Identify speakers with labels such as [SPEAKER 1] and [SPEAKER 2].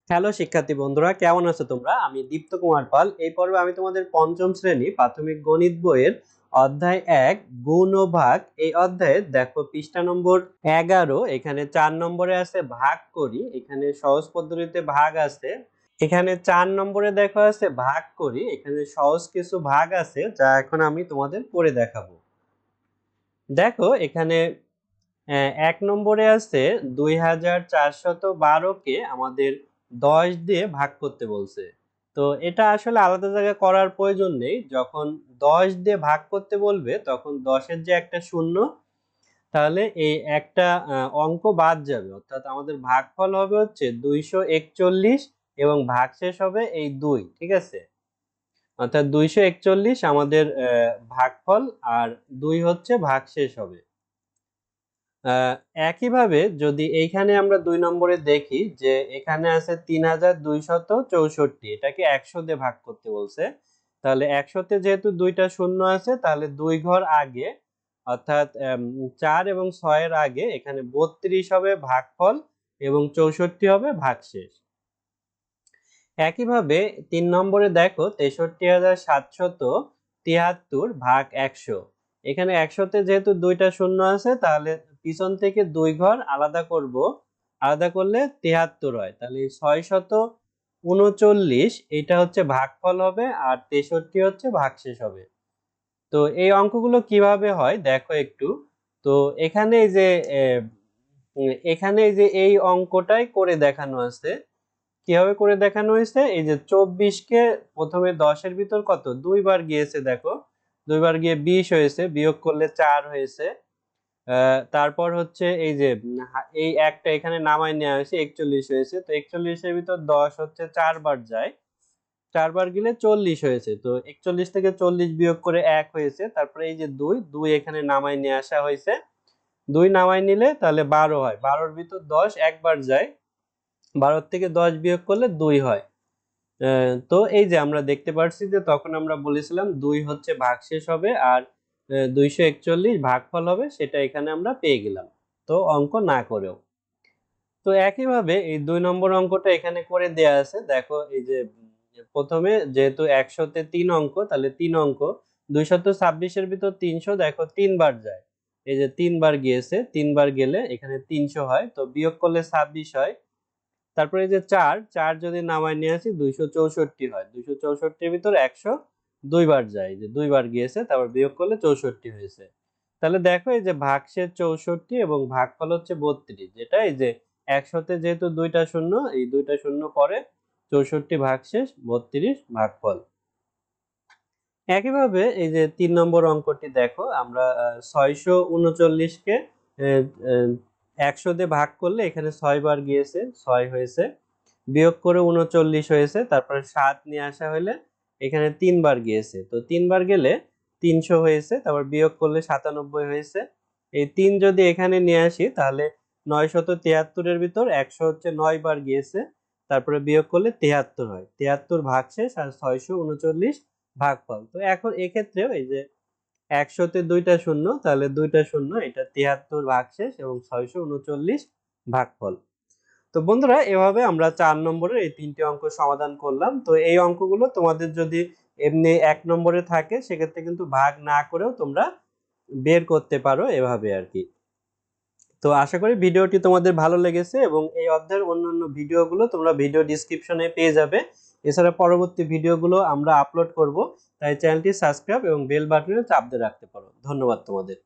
[SPEAKER 1] Hello শিক্ষার্থী বন্ধুরা, কেমন আছো তোমরা? আমি দীপ্ত কুমার পাল। এই পর্বে আমি তোমাদের পঞ্চম শ্রেণী প্রাথমিক গণিত বইয়ের অধ্যায় ১ গুণ ও ভাগ এই অধ্যায়ে দেখো পৃষ্ঠা নম্বর 11। এখানে ৪ নম্বরে আছে ভাগ করি, এখানে সহজ পদ্ধতিতে ভাগ আছে। এখানে ৪ নম্বরে দেখো আছে ভাগ করি, এখানে সহজ কিছু ভাগ আছে যা এখন আমি তোমাদের করে দেখাবো। দেখো এখানে ১ নম্বরে আছে ২৪১২ কে আমাদের ১০ দিয়ে ভাগ করতে বলছে। তো এটা আসলে আলাদা জায়গায় করার প্রয়োজন নেই। যখন ১০ দিয়ে ভাগ করতে বলবে তখন ১০ এর যে একটা শূন্য, তাহলে এই একটা অঙ্ক বাদ যাবে। অর্থাৎ আমাদের ভাগফল হবে হচ্ছে ২৪১ এবং ভাগশেষ হবে এই ২, ঠিক আছে? অর্থাৎ ২৪১ আমাদের ভাগফল আর ২ হচ্ছে ভাগশেষ হবে। একইভাবে যদি এইখানে আমরা ২ নম্বরে দেখি যে এখানে আছে ৩২৬৪, এটাকে ১০০ দিয়ে ভাগ করতে বলছে। তাহলে ১০০ তে যেহেতু ২টা শূন্য আছে তাহলে ২ ঘর আগে অর্থাৎ ৪ এবং ৬ এর আগে এখানে ৩২ হবে ভাগফল এবং ৬৪ হবে ভাগশেষ। একইভাবে ৩ নম্বরে দেখো ৬৩৭৭৩ ভাগ ১০০। এখানে ১০০ তে যেহেতু ২টা শূন্য আছে তাহলে পিছন থেকে ২ ঘর আলাদা করব, আলাদা করলে ৭৩ হয়। তাহলে ৬৩৯ এটা হচ্ছে ভাগফল হবে আর ৬৩ হচ্ছে ভাগশেষ হবে। তো এই অঙ্কগুলো কিভাবে হয় দেখো একটু। তো এখানে এই অঙ্কটাই করে দেখানো আছে। কিভাবে করে দেখানো হয়েছে? এই যে ২৪ কে প্রথমে ১০ এর ভিতর কত ২ বার গিয়েছে, দেখো ২ বার গিয়ে ২০ হয়েছে, বিয়োগ করলে ৪ হয়েছে। তারপর হচ্ছে এই যে এই একটা এখানে নামায় নেওয়া হয়েছে, ৪১ হয়েছে। তো ৪১ এর ভিতর ১০ হচ্ছে ৪ বার যায়, ৪ বার গেলে ৪০ হয়েছে। তো ৪১ থেকে ৪০ বিয়োগ করে ১ হয়েছে। তারপরে এই যে ২ এখানে নামায় নিয়ে আসা হয়েছে। ২ নামায় নিলে তাহলে ১২ হয়। ১২ এর ভিতর ১০ একবার যায়, ১২ থেকে ১০ বিয়োগ করলে ২ হয়। তো এই যে আমরা দেখতে পাচ্ছি যে তখন আমরা বলেছিলাম ২ হচ্ছে ভাগশেষ হবে আর ২৪১ ভাগফল হবে, সেটা এখানে আমরা পেয়ে গেলাম, তো অঙ্ক না করেও। তো একইভাবে এই ২ নম্বর অঙ্কটা এখানে করে দেয়া আছে। দেখো এই যে প্রথমে যেহেতু ১০০ তে ৩ অঙ্ক, তাহলে ৩ অঙ্ক ২২৬ এর ভিতর ৩০০ দেখো ৩ বার যায়। এই যে ৩ বার গিয়েছে, ৩ বার গেলে এখানে ৩০০ হয়। তো বিয়োগ করলে ২৬ হয়। তারপরে এই যে ৪ যদি নামায় নিয়ে আসি ২৬৪ হয়। ২৬৪ এর ভিতর ১০০ ২ বার যায়। যে ২ বার গিয়েছে, তারপর বিয়োগ করলে ৬৪ হয়েছে। তাহলে দেখো এই যে ভাগশেষ ৬৪ এবং ভাগফল হচ্ছে ৩২, যেটা এই যে ১০০ তে যেহেতু ২টা শূন্য, এই ২টা শূন্য পরে ৬৪ ভাগশেষ ৩২ ভাগফল। একইভাবে এই যে ৩ নম্বর অঙ্কটি দেখো, আমরা ৬৩৯ কে ১০০ দিয়ে ভাগ করলে এখানে ৬ বার গিয়েছে, ৬ হয়েছে, বিয়োগ করে ৩৯ হয়েছে। তারপরে ৭ নিয়ে আসা হলে এখানে ৩ বার গিয়েছে, তো ৩ বার গেলে ৩০০ হয়েছে, তারপর বিয়োগ করলে ৯৭ হয়েছে। এই ৩ যদি এখানে নিয়ে আসি তাহলে ৯৭৩ এর ভিতর ১০০ হচ্ছে ৯ বার গিয়েছে, তারপরে বিয়োগ করলে ৭৩ হয়। ৭৩ ভাগশেষ আর ৬৩৯ ভাগফল। তো এখন এক্ষেত্রেও এই যে ১০০ তে ২টা শূন্য, তাহলে ২টা শূন্য, এটা ৭৩ ভাগশেষ এবং ৬৩৯ ভাগফল। তো বন্ধুরা এভাবে আমরা ৪ নম্বরের এই ৩টি অঙ্ক সমাধান করলাম। তো এই অঙ্কগুলো তোমাদের যদি এমনি ১ নম্বরে থাকে সেক্ষেত্রে কিন্তু ভাগ না করেও তোমরা বের করতে পারো, এভাবে আরকি। তো আশা করি ভিডিওটি তোমাদের ভালো লেগেছে এবং এই অধ্যায়ের অন্যান্য ভিডিওগুলো তোমরা ভিডিও ডেসক্রিপশনে পেয়ে যাবে। এছাড়া পরবর্তী ভিডিওগুলো আমরা আপলোড করব, তাই চ্যানেলটি সাবস্ক্রাইব এবং বেল বাটনে চাপ দিয়ে রাখতে পারো। ধন্যবাদ তোমাদের।